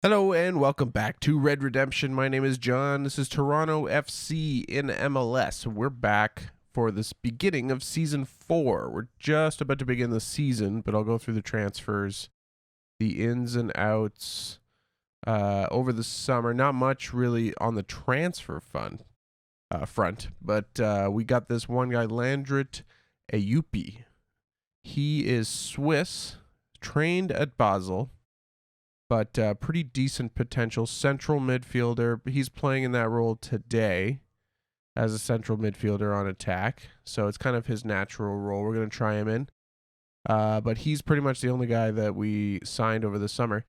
Hello and welcome back to Red Redemption. My name is John. This is Toronto FC in MLS. We're back for this beginning of Season 4. We're just about to begin the season, but I'll go through the transfers, the ins and outs over the summer. Not much really on the transfer front, but we got this one guy, Landrit Ayupi. He is Swiss, trained at Basel, but pretty decent potential central midfielder. He's playing in that role today as a central midfielder on attack, so it's kind of his natural role. We're going to try him in, but he's pretty much the only guy that we signed over the summer.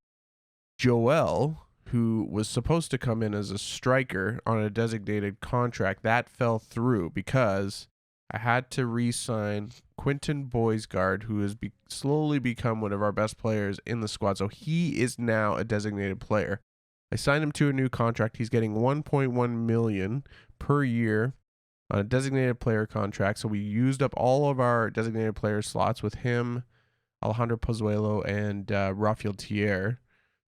Joel, who was supposed to come in as a striker on a designated contract, that fell through because I had to re-sign Quinton Boisgard, who has slowly become one of our best players in the squad. So he is now a designated player. I signed him to a new contract. He's getting $1.1 million per year on a designated player contract. So we used up all of our designated player slots with him, Alejandro Pozuelo, and Rafael Thier.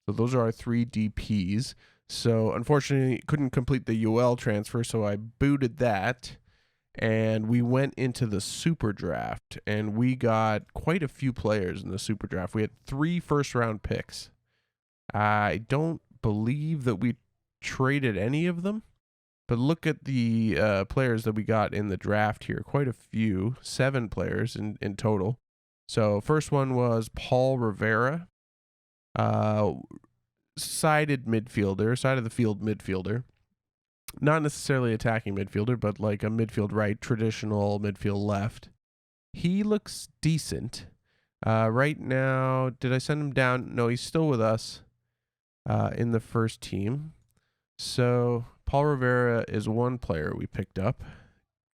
So those are our three DPs. So unfortunately, couldn't complete the UL transfer, so I booted that. And we went into the super draft, and we got quite a few players in the super draft. We had 3 first-round picks. I don't believe that we traded any of them, but look at the players that we got in the draft here. Quite a few, 7 players in total. So first one was Paul Rivera, side of the field midfielder. Not necessarily attacking midfielder, but like a midfield right, traditional midfield left. He looks decent. Right now, did I send him down? No, he's still with us in the first team. So Paul Rivera is one player we picked up.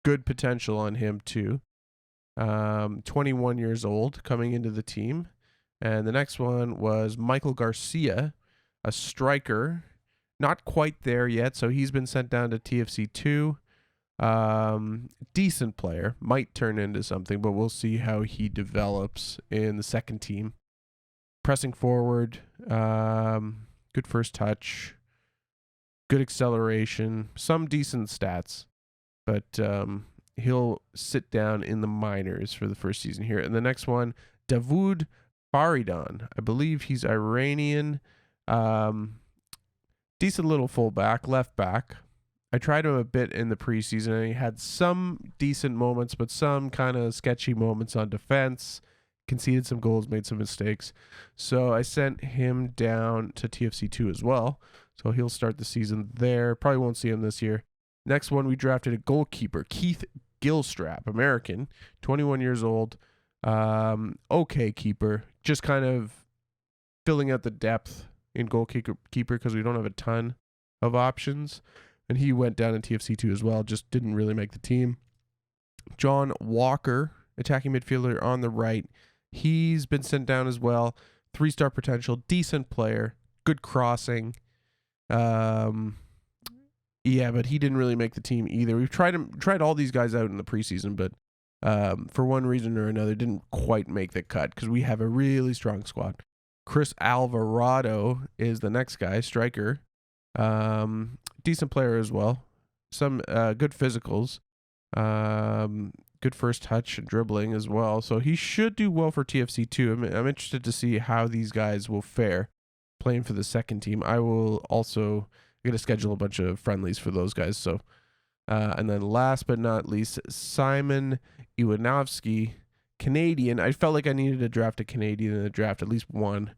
Good potential on him too. 21 years old coming into the team. And the next one was Michael Garcia, a striker. Not quite there yet, so he's been sent down to TFC2. Decent player. Might turn into something, but we'll see how he develops in the second team. Pressing forward. Good first touch. Good acceleration. Some decent stats. But he'll sit down in the minors for the first season here. And the next one, Davood Bari. I believe he's Iranian. Decent little fullback, left back. I tried him a bit in the preseason, and he had some decent moments, but some kind of sketchy moments on defense. Conceded some goals, made some mistakes. So I sent him down to TFC2 as well. So he'll start the season there. Probably won't see him this year. Next one, we drafted a goalkeeper, Keith Gilstrap, American, 21 years old. Okay keeper. Just kind of filling out the depth in goalkeeper because we don't have a ton of options. And he went down in TFC2 as well, just didn't really make the team. John Walker, attacking midfielder on the right. He's been sent down as well. 3-star potential, decent player, good crossing. Yeah, but he didn't really make the team either. We've tried all these guys out in the preseason, but for one reason or another, didn't quite make the cut because we have a really strong squad. Chris Alvarado is the next guy, striker. Decent player as well. Some good physicals. Good first touch and dribbling as well. So he should do well for TFC2. I'm interested to see how these guys will fare playing for the second team. I will also going to schedule a bunch of friendlies for those guys. So, and then last but not least, Simon Iwanovsky, Canadian. I felt like I needed to draft a Canadian in the draft, at least one.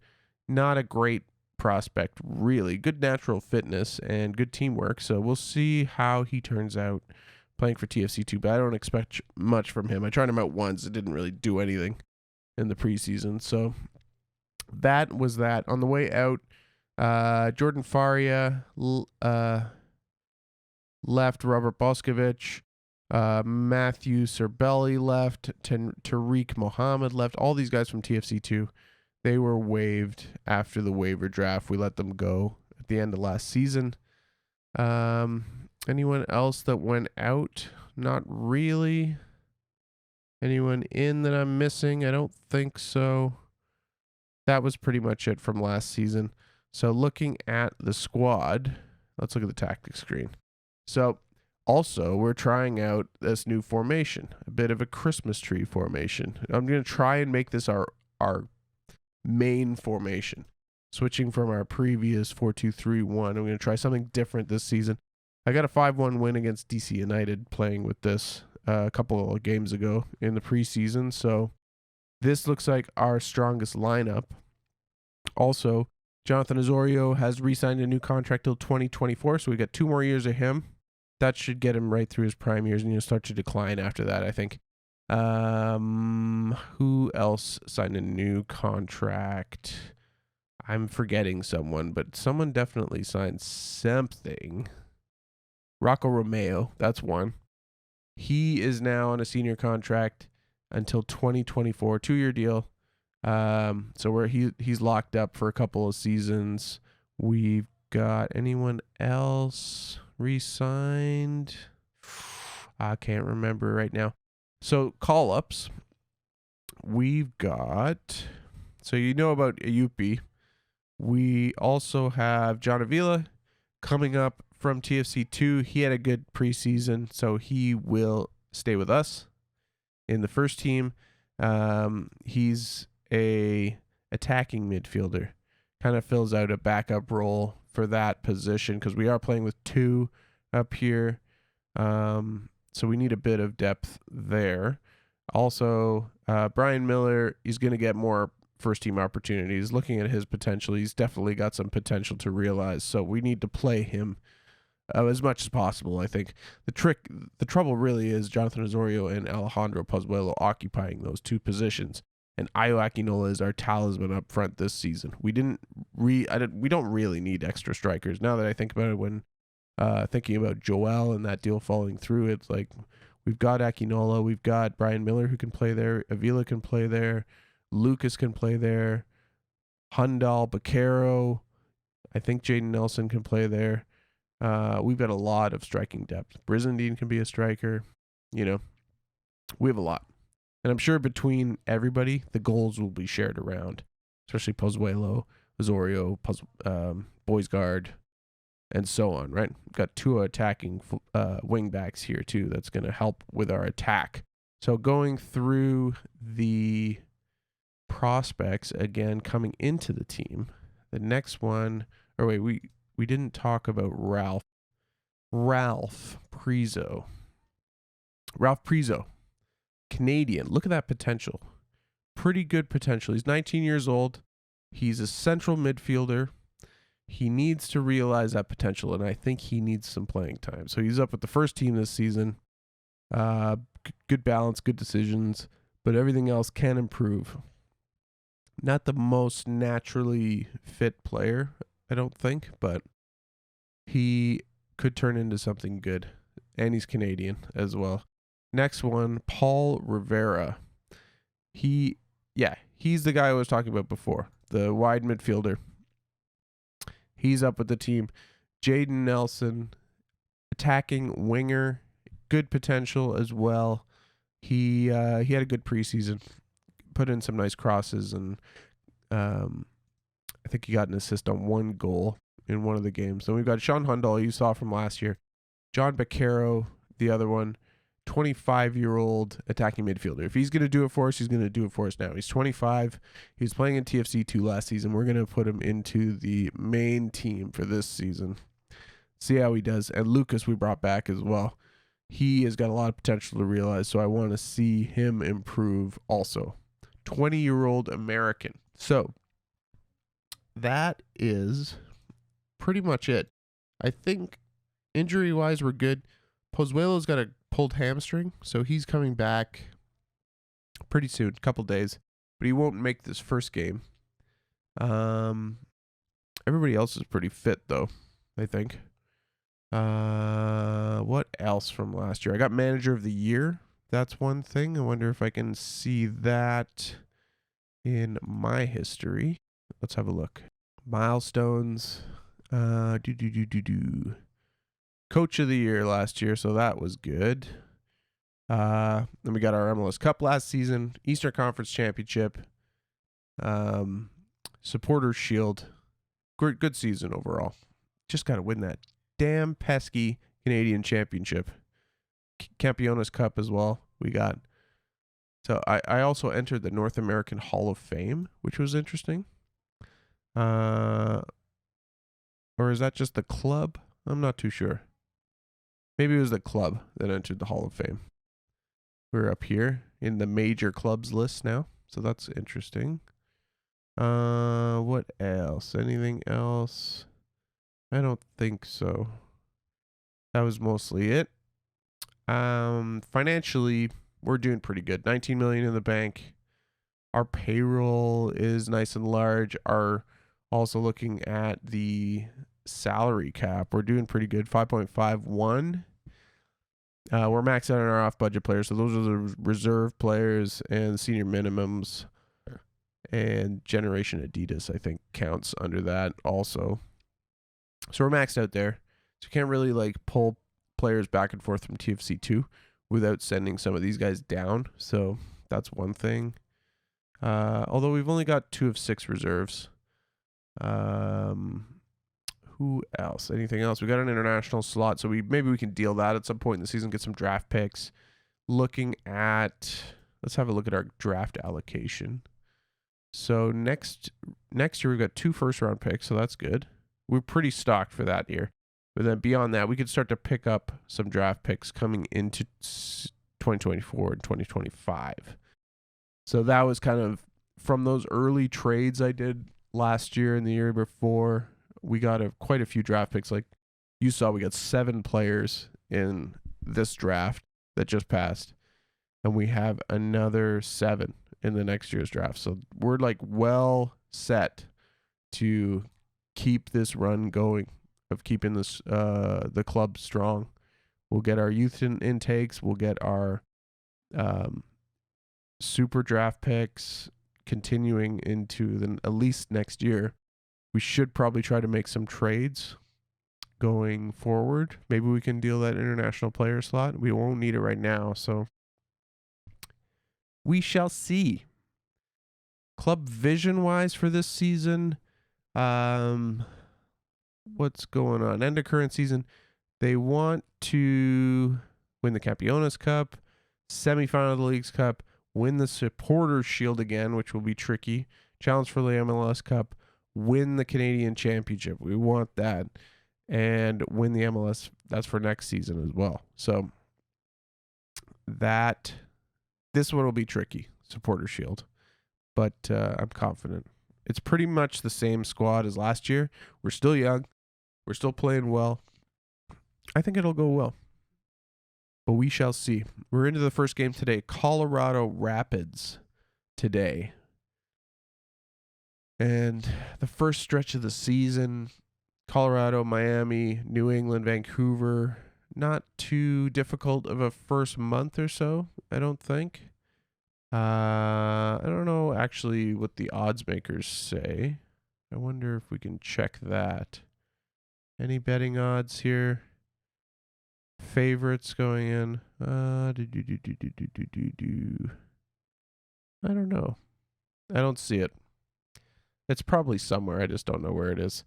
Not a great prospect, really. Good natural fitness and good teamwork. So we'll see how he turns out playing for TFC2, but I don't expect much from him. I tried him out once. It didn't really do anything in the preseason. So that was that. On the way out, Jordan Faria left, Robert Boscovich, Matthew Serbelli left, Tariq Mohammed left. All these guys from TFC2, they were waived after the waiver draft. We let them go at the end of last season. Anyone else that went out? Not really. Anyone in that I'm missing? I don't think so. That was pretty much it from last season. So looking at the squad, let's look at the tactics screen. So also, we're trying out this new formation, a bit of a Christmas tree formation. I'm going to try and make this our main formation, switching from our previous 4-2-3-1. I'm going to try something different this season. I got a 5-1 win against DC United playing with this a couple of games ago in the preseason, so this looks like our strongest lineup. Also, Jonathan Osorio has re-signed a new contract till 2024, so we got 2 more years of him. That should get him right through his prime years, and he'll start to decline after that, I think. Who else signed a new contract? I'm forgetting someone, but someone definitely signed something. Rocco Romeo, that's one. He is now on a senior contract until 2024, 2-year deal. So he's locked up for a couple of seasons. We've got anyone else re-signed? I can't remember right now. So call-ups. We've got, so you know about Ayupi. We also have John Avila coming up from TFC2. He had a good preseason, so he will stay with us in the first team. He's a attacking midfielder. Kind of fills out a backup role for that position because we are playing with 2 up here. So we need a bit of depth there. Also, Brian Miller, he's going to get more first team opportunities. Looking at his potential, he's definitely got some potential to realize. So we need to play him as much as possible. I think the trouble really is Jonathan Osorio and Alejandro Pozuelo occupying those 2 positions. And Ayo Akinola is our talisman up front this season. We don't really need extra strikers. Now that I think about it, when thinking about Joel and that deal falling through, it's like we've got Akinola, we've got Brian Miller who can play there, Avila can play there, Lucas can play there, Hundal, Baquero, I think Jaden Nelson can play there. We've got a lot of striking depth. Brizendine can be a striker. We have a lot. And I'm sure between everybody, the goals will be shared around, especially Pozuelo, Osorio, Boysguard, and so on, right? We've got 2 attacking wing backs here, too. That's going to help with our attack. So going through the prospects, again, coming into the team, the next one, we didn't talk about Ralph Priso. Canadian. Look at that potential. Pretty good potential. He's 19 years old. He's a central midfielder. He needs to realize that potential, and I think he needs some playing time. So he's up with the first team this season. Good balance, good decisions, but everything else can improve. Not the most naturally fit player, I don't think, but he could turn into something good. And he's Canadian as well. Next one, Paul Rivera. He's the guy I was talking about before, the wide midfielder. He's up with the team. Jaden Nelson, attacking winger, good potential as well. He had a good preseason, put in some nice crosses, and I think he got an assist on 1 goal in one of the games. Then we've got Sean Hundal, you saw from last year. John Baquero, the other one. 25-year-old attacking midfielder. If he's going to do it for us, he's going to do it for us now. He's 25. He was playing in TFC2 last season. We're going to put him into the main team for this season. See how he does. And Lucas we brought back as well. He has got a lot of potential to realize, so I want to see him improve also. 20-year-old American. So that is pretty much it. I think injury-wise we're good. Pozuelo's got a pulled hamstring, so he's coming back pretty soon, a couple days, but he won't make this first game. Everybody else is pretty fit, though, I think. What else from last year? I got Manager of the Year. That's one thing. I wonder if I can see that in my history. Let's have a look. Milestones. Coach of the Year last year, so that was good. Then we got our MLS Cup last season, Eastern Conference Championship, Supporters Shield, good season overall. Just got to win that damn pesky Canadian Championship. Campeones Cup as well. We got. So I also entered the North American Hall of Fame, which was interesting. Or is that just the club? I'm not too sure. Maybe it was the club that entered the Hall of Fame. We're up here in the major clubs list now, so that's interesting. What else? Anything else? I don't think so. That was mostly it. Financially, we're doing pretty good. 19 million in the bank. Our payroll is nice and large. Our also looking at the salary cap, we're doing pretty good. 5.51. We're maxed out on our off-budget players, so those are the reserve players and senior minimums. And Generation Adidas, I think, counts under that also. So we're maxed out there. So you can't really like pull players back and forth from TFC2 without sending some of these guys down. So that's one thing. Although we've only got 2 of 6 reserves. Who else? Anything else? We got an international slot, so maybe we can deal that at some point in the season, get some draft picks. Let's have a look at our draft allocation. So next year we've got 2 first-round picks, so that's good. We're pretty stocked for that year. But then beyond that, we could start to pick up some draft picks coming into 2024 and 2025. So that was kind of from those early trades I did last year and the year before. We got quite a few draft picks. Like you saw, we got 7 players in this draft that just passed. And we have another 7 in the next year's draft. So we're like well set to keep this run going of keeping this the club strong. We'll get our youth intakes. We'll get our super draft picks continuing into at least next year. We should probably try to make some trades going forward. Maybe we can deal that international player slot. We won't need it right now, so we shall see. Club vision-wise for this season, what's going on? End of current season, they want to win the Campeones Cup, semifinal of the Leagues Cup, win the Supporters Shield again, which will be tricky, challenge for the MLS Cup, win the Canadian Championship. We want that. And win the MLS. That's for next season as well. So this one will be tricky, Supporter Shield. But I'm confident. It's pretty much the same squad as last year. We're still young. We're still playing well. I think it'll go well. But we shall see. We're into the first game today. Colorado Rapids today. And the first stretch of the season, Colorado, Miami, New England, Vancouver, not too difficult of a first month or so, I don't think. I don't know actually what the odds makers say. I wonder if we can check that. Any betting odds here? Favorites going in? I don't know. I don't see it. It's probably somewhere. I just don't know where it is.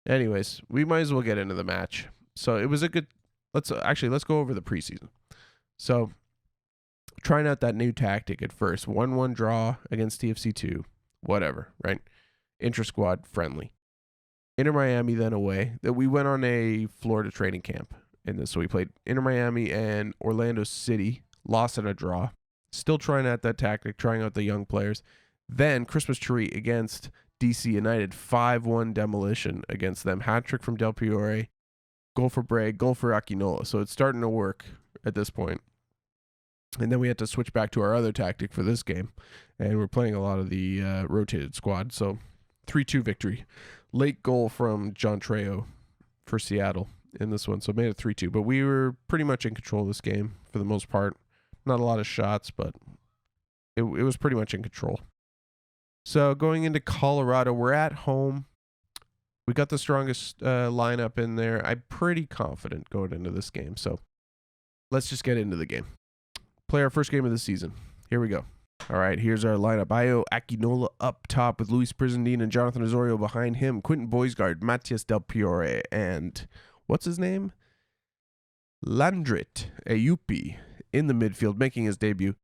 Anyways, we might as well get into the match. So it was a good. Let's go over the preseason. So trying out that new tactic at first. 1-1 draw against TFC2. Whatever, right? Intra-squad friendly. Inter Miami then away. That we went on a Florida training camp in this. So we played Inter Miami and Orlando City. Lost in a draw. Still trying out that tactic. Trying out the young players. Then Christmas tree against DC United, 5-1 demolition against them. Hat trick from Del Piore, goal for Bragg, goal for Akinola. So it's starting to work at this point. And then we had to switch back to our other tactic for this game. And we're playing a lot of the rotated squad. So 3-2 victory. Late goal from John Trejo for Seattle in this one. So it made it 3-2. But we were pretty much in control of this game for the most part. Not a lot of shots, but it was pretty much in control. So going into Colorado, we're at home. We got the strongest lineup in there. I'm pretty confident going into this game. So let's just get into the game. Play our first game of the season. Here we go. All right, here's our lineup. Ayo Aquinola up top with Luis Brizendine and Jonathan Osorio behind him. Quentin Boisgard, Matias Del Priore, and what's his name? Landrit Ayupi in the midfield, making his debut.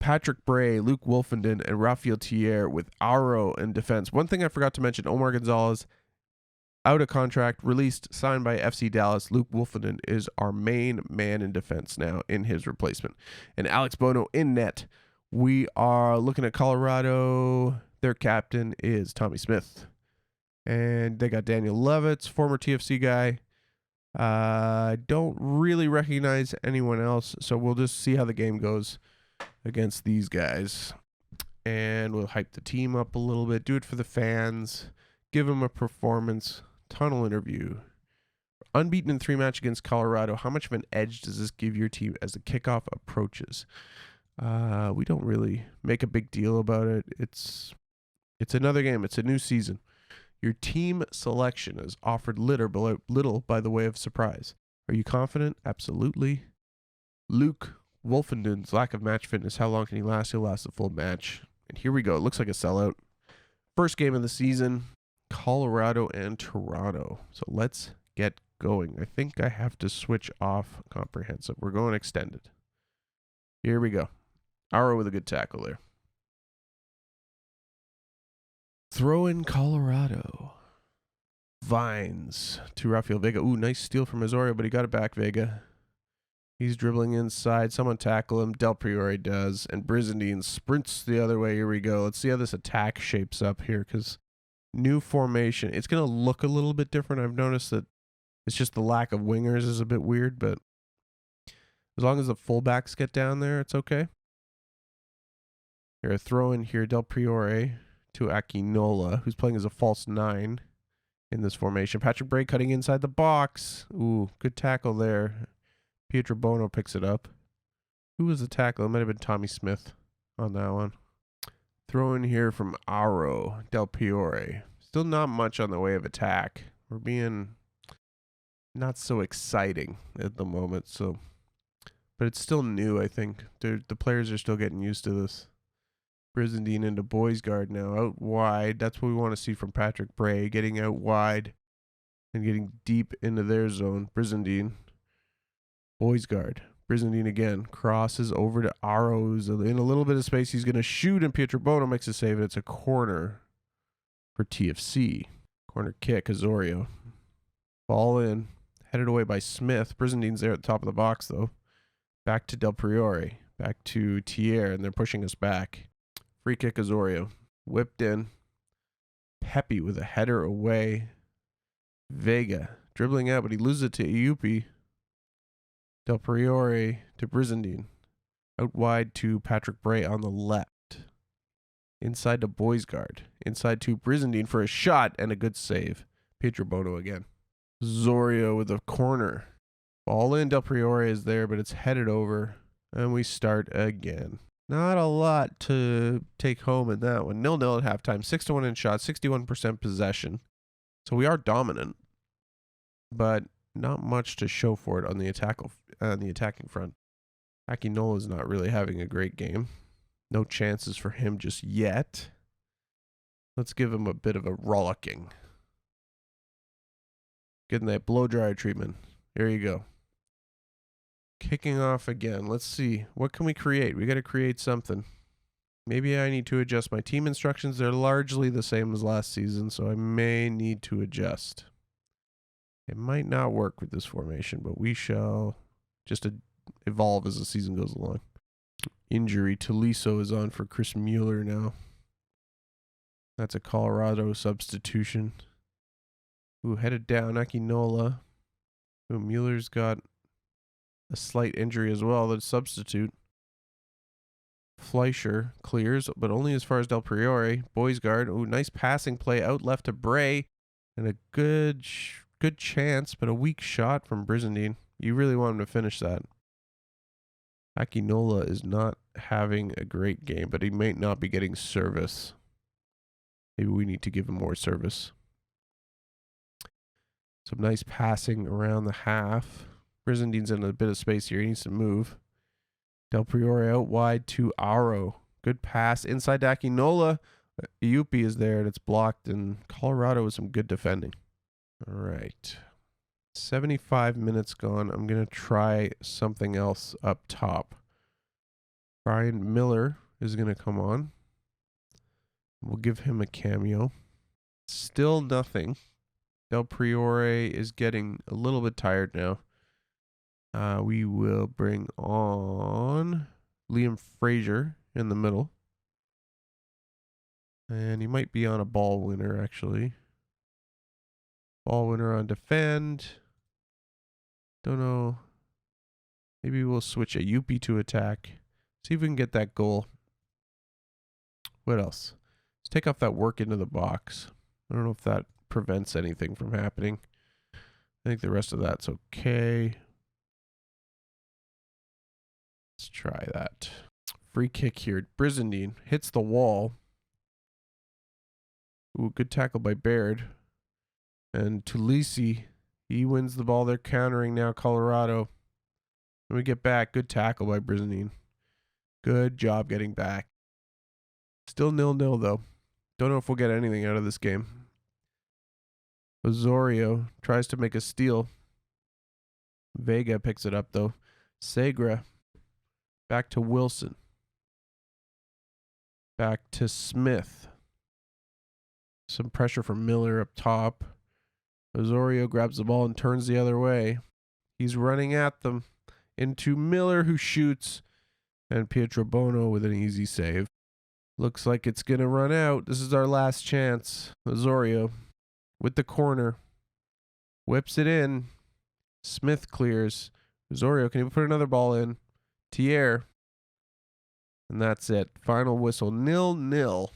Patrick Bray, Luke Wolfenden, and Rafael Thier with Aro in defense. One thing I forgot to mention, Omar Gonzalez, out of contract, released, signed by FC Dallas. Luke Wolfenden is our main man in defense now in his replacement. And Alex Bono in net. We are looking at Colorado. Their captain is Tommy Smith. And they got Daniel Levitz, former TFC guy. I don't really recognize anyone else, so we'll just see how the game goes against these guys. And we'll hype the team up a little bit, do it for the fans, give them a performance, tunnel interview. Unbeaten in 3 match against Colorado. How much of an edge does this give your team as the kickoff approaches? We don't really make a big deal about it. It's another game. It's a new season. Your team selection is offered little by the way of surprise. Are you confident? Absolutely. Luke Wolfenden's lack of match fitness. How long can he last? He'll last a full match. And here we go. It looks like a sellout. First game of the season, Colorado and Toronto. So let's get going. I think I have to switch off comprehensive. We're going extended. Here we go. Aro with a good tackle there. Throw in Colorado. Vines to Rafael Vega. Ooh, nice steal from Osorio, but he got it back, Vega. He's dribbling inside. Someone tackle him. Del Priore does. And Brizendine sprints the other way. Here we go. Let's see how this attack shapes up here, because new formation. It's going to look a little bit different. I've noticed that it's just the lack of wingers is a bit weird, but as long as the fullbacks get down there, it's okay. Here, a throw in here. Del Priore to Aquinola, who's playing as a false 9 in this formation. Patrick Bray cutting inside the box. Ooh, good tackle there. Pietro Bono picks it up. Who was the tackle? It might have been Tommy Smith on that one. Throw in here from Aro, Del Priore. Still not much on the way of attack. We're being not so exciting at the moment, so, but it's still new, I think. The players are still getting used to this. Brizendine into Boisgard now, out wide. That's what we want to see from Patrick Bray, getting out wide and getting deep into their zone. Brizendine, Boisgard, Brizendine again, crosses over to Aro, who's in a little bit of space. He's going to shoot, and Pietro Bono makes a save, and it's a corner for TFC. Corner kick, Osorio. Ball in, headed away by Smith. Brizendine's there at the top of the box, though. Back to Del Priore, back to Thier, and they're pushing us back. Free kick, Osorio. Whipped in. Pepe with a header away. Vega dribbling out, but he loses it to Ayupi. Del Priore to Brizendine. Out wide to Patrick Bray on the left. Inside to Boisgard. Inside to Brizendine for a shot and a good save. Pietro Bono again. Osorio with a corner. Ball in. Del Priore is there, but it's headed over. And we start again. Not a lot to take home in that one. 0-0 at halftime. 6-1 in shots. 61% possession. So we are dominant, but not much to show for it on the attacking front. Aquinola is not really having a great game. No chances for him just yet. Let's give him a bit of a rollicking. Getting that blow dryer treatment. There you go. Kicking off again. Let's see. What can we create? We got to create something. Maybe I need to adjust my team instructions. They're largely the same as last season, so I may need to adjust. It might not work with this formation, but we shall just evolve as the season goes along. Injury. Tolisso is on for Chris Mueller now. That's a Colorado substitution. Ooh, headed down. Aquinola. Ooh, Mueller's got a slight injury as well. The substitute. Fleischer clears, but only as far as Del Priore. Boisgard. Ooh, nice passing play out left to Bray. And a good chance, but a weak shot from Brizendine. You really want him to finish that. Aquinola is not having a great game, but he may not be getting service. Maybe we need to give him more service. Some nice passing around the half. Brizendine's in a bit of space here. He needs to move. Del Priore out wide to Aro. Good pass inside Akinola. Iupi is there and it's blocked, and Colorado with some good defending. All right. 75 minutes gone. I'm going to try something else up top. Brian Miller is going to come on. We'll give him a cameo. Still nothing. Del Priore is getting a little bit tired now. We will bring on Liam Frazier in the middle. And he might be on a ball winner, actually. Ball winner on defend. Don't know. Maybe we'll switch a Iupi to attack. See if we can get that goal. What else? Let's take off that work into the box. I don't know if that prevents anything from happening. I think the rest of that's okay. Let's try that. Free kick here. Brizendine hits the wall. Ooh, good tackle by Baird. And Tulisi, he wins the ball. They're countering now, Colorado. When we get back, good tackle by Brizendine. Good job getting back. Still 0-0 though. Don't know if we'll get anything out of this game. Osorio tries to make a steal. Vega picks it up though. Segra. Back to Wilson. Back to Smith. Some pressure from Miller up top. Osorio grabs the ball and turns the other way. He's running at them. Into Miller, who shoots. And Pietro Bono with an easy save. Looks like it's going to run out. This is our last chance. Osorio with the corner. Whips it in. Smith clears. Osorio, can you put another ball in? Thier. And that's it. Final whistle. 0-0.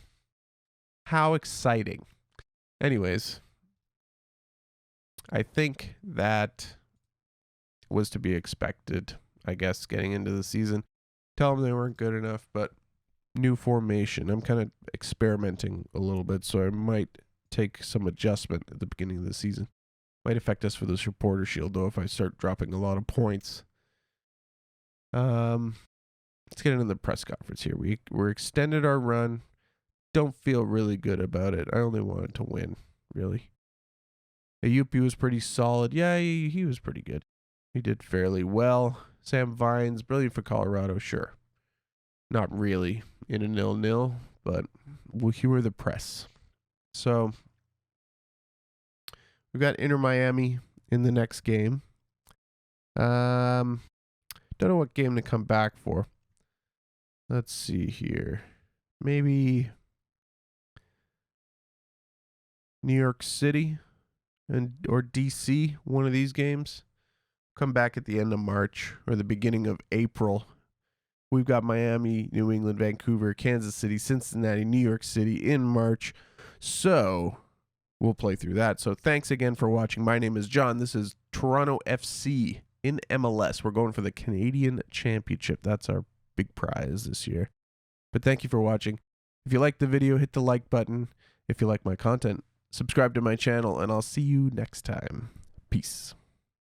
How exciting. Anyways, I think that was to be expected, I guess, getting into the season. Tell them they weren't good enough, but new formation. I'm kind of experimenting a little bit, so I might take some adjustment at the beginning of the season. Might affect us for the supporter shield, though, if I start dropping a lot of points. Let's get into the press conference here. We're extended our run. Don't feel really good about it. I only wanted to win, really. Iupi was pretty solid. Yeah, he was pretty good. He did fairly well. Sam Vines, brilliant for Colorado, sure. Not really in a 0-0, but we'll humor the press. So we've got Inter Miami in the next game. Don't know what game to come back for. Let's see here. Maybe New York City or DC, one of these games. Come back at the end of March or the beginning of April. We've got Miami, New England, Vancouver, Kansas City, Cincinnati, New York City in March. So we'll play through that. So thanks again for watching. My name is John. This is Toronto FC in MLS. We're going for the Canadian Championship. That's our big prize this year. But thank you for watching. If you liked the video, hit the like button. If you like my content, subscribe to my channel, and I'll see you next time. Peace.